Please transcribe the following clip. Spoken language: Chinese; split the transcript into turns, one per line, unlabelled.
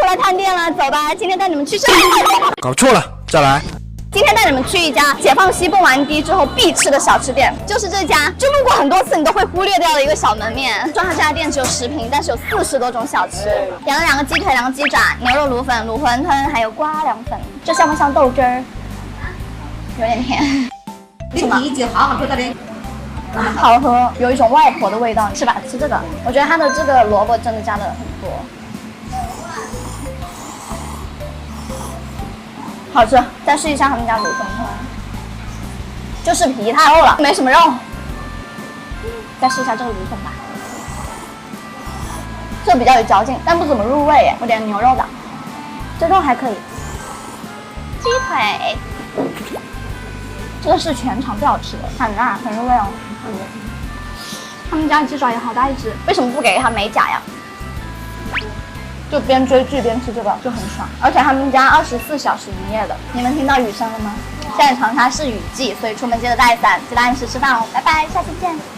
来探店了，走吧，今天带你们去
搞错了，再来。
今天带你们去一家解放西蹦完迪之后必吃的小吃店，就是这家，就路过很多次你都会忽略掉的一个小门面。说它这家店只有10平，但是有40多种小吃，点了2个鸡腿、2个鸡爪、牛肉卤粉、卤馄饨，还有瓜凉粉。这像不像豆汁儿？有点甜。
什么？第一季好喝的嘞。
好喝，有一种外婆的味道，是吧？吃这个，我觉得它的这个萝卜真的加的很多。好吃，再试一下他们家卤馄饨，就是皮太厚了，没什么肉。再试一下这个卤粉吧，这个比较有嚼劲，但不怎么入味耶。我点牛肉的，这肉还可以。鸡腿，这个是全场最好吃的，很辣，很入味哦。他们家的鸡爪也好大一只，为什么不给它美甲呀？就边追剧边吃这个就很爽，而且他们家24小时营业的。你们听到雨声了吗？现在长沙是雨季，所以出门记得带伞，记得按时吃饭哦。拜拜，下期见。